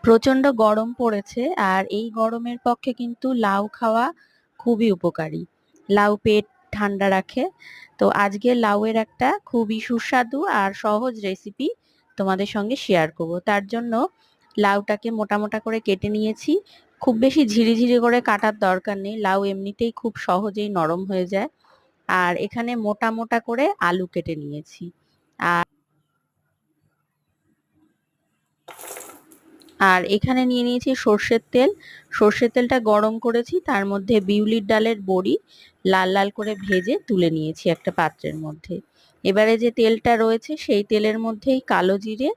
প্রচন্ড গরম পড়েছে আর এই গরমের পক্ষে কিন্তু লাউ খাওয়া খুবই উপকারী। লাউ পেট ঠান্ডা রাখে। তো আজকে লাউয়ের একটা খুবই সুস্বাদু আর সহজ রেসিপি তোমাদের সঙ্গে শেয়ার করব। তার জন্য লাউটাকে মোটা মোটা করে কেটে নিয়েছি। খুব বেশি ঝিরিঝিরি করে কাটার দরকার নেই, লাউ এমনিতেই খুব সহজেই নরম হয়ে যায়। আর এখানে মোটা মোটা করে আলু কেটে নিয়েছি। আর এখানে নিয়ে নিয়েছি সর্ষের তেল। সর্ষের তেলটা গরম করেছি, তার মধ্যে বিউলির ডালের বড়ি লাল লাল করে ভেজে তুলে নিয়েছি একটা পাত্রের মধ্যে। এবারে যে তেলটা রয়েছে সেই তেলের মধ্যেই কালো জিরে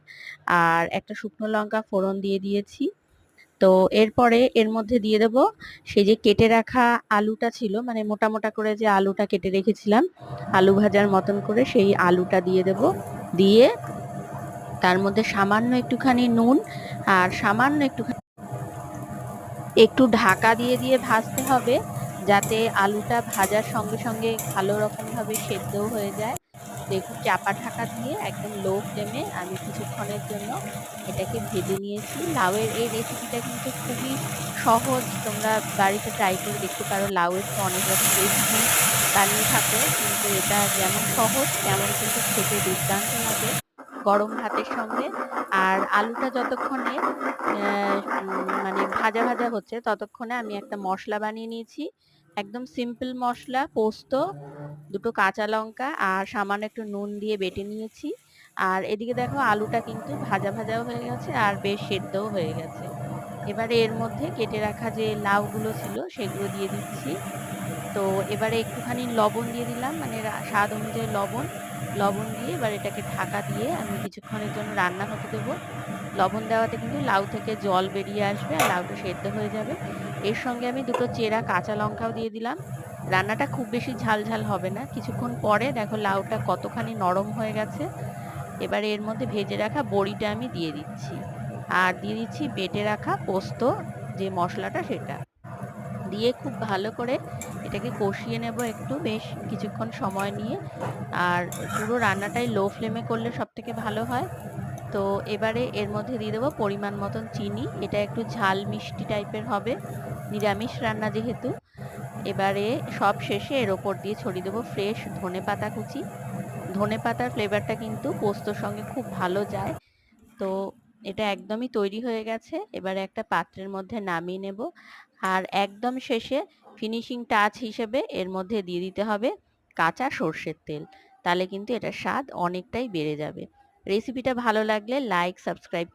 আর একটা শুকনো লঙ্কা ফোড়ন দিয়ে দিয়েছি। তো এরপরে এর মধ্যে দিয়ে দেব সেই যে কেটে রাখা আলুটা ছিল, মানে মোটা মোটা করে যে আলুটা কেটে রেখেছিলাম আলু ভাজার মতন করে, সেই আলুটা দিয়ে দেব। দিয়ে তার মধ্যে সামান্য একটুখানি নুন আর সামান্য একটু ঢাকা দিয়ে দিয়ে ভাজতে হবে, যাতে আলুটা ভাজার সঙ্গে সঙ্গে ভালো রকম ভাবে সেদ্ধও হয়ে যায়। তো একটু চাপা ঢাকা দিয়ে একদম লো ফ্লেমে আমি কিছুক্ষণের জন্য এটাকে ভেজে নিয়েছি। লাউয়ের এই রেসিপিটা কিন্তু খুবই সহজ, তোমরা বাড়িতে ট্রাই করে দেখতে পারো। লাউয়ের তো অনেক রকম রেসিপি বানিয়ে থাকো, কিন্তু এটা যেমন সহজ তেমন কিন্তু খেতে দুর্দান্ত লাগে গরম ভাতের সঙ্গে। আর আলুটা যতক্ষণে মানে ভাজা ভাজা হচ্ছে ততক্ষণে আমি একটা মশলা বানিয়ে নিয়েছি। একদম সিম্পল মশলা, পোস্ত, দুটো কাঁচা লঙ্কা আর সামান্য একটু নুন দিয়ে বেটে নিয়েছি। আর এদিকে দেখো আলুটা কিন্তু ভাজা ভাজাও হয়ে গেছে আর বেশ সেদ্ধও হয়ে গেছে। এবারে এর মধ্যে কেটে রাখা যে লাউগুলো ছিল সেগুলো দিয়ে দিচ্ছি। তো এবারে একটুখানি লবণ দিয়ে দিলাম, মানে স্বাদ অনুযায়ী লবণ। লবণ দিয়ে এবার এটাকে ঢাকা দিয়ে আমি কিছুক্ষণের জন্য রান্না হতে দেবো। লবণ দেওয়াতে কিন্তু লাউ থেকে জল বেরিয়ে আসবে আর লাউটা সেদ্ধ হয়ে যাবে। এর সঙ্গে আমি দুটো চেরা কাঁচা লঙ্কাও দিয়ে দিলাম। রান্নাটা খুব বেশি ঝাল ঝাল হবে না। কিছুক্ষণ পরে দেখো লাউটা কতখানি নরম হয়ে গেছে। এবারে এর মধ্যে ভেজে রাখা বড়িটা আমি দিয়ে দিচ্ছি। আর দিয়ে দিচ্ছি বেটে রাখা পোস্ত যে মশলাটা, সেটা দিয়ে খুব ভালো করে এটাকে কষিয়ে নেব একটু বেশ কিছুক্ষণ সময় নিয়ে। আর পুরো রান্নাটাই লো ফ্লেমে করলে সব থেকে ভালো হয়। তো এবারে এর মধ্যে দিয়ে দেবো পরিমাণ মতন চিনি। এটা একটু ঝাল মিষ্টি টাইপের হবে, নিরামিষ রান্না যেহেতু। এবারে সব শেষে এর ওপর দিয়ে ছড়িয়ে দেবো ফ্রেশ ধনেপাতা কুচি। ধনেপাতার ফ্লেভারটা কিন্তু পোস্তর সঙ্গে খুব ভালো যায়। তো এটা একদমই তৈরি হয়ে গেছে। এবারে একটা পাত্রের মধ্যে নামিয়ে নেব। আর একদম শেষে ফিনিশিং টাচ হিসেবে এর মধ্যে দিয়ে দিতে হবে কাঁচা সর্ষের তেল। তাহলে কিন্তু এটার স্বাদ অনেকটাই বেড়ে যাবে। রেসিপিটা ভালো লাগলে লাইক সাবস্ক্রাইব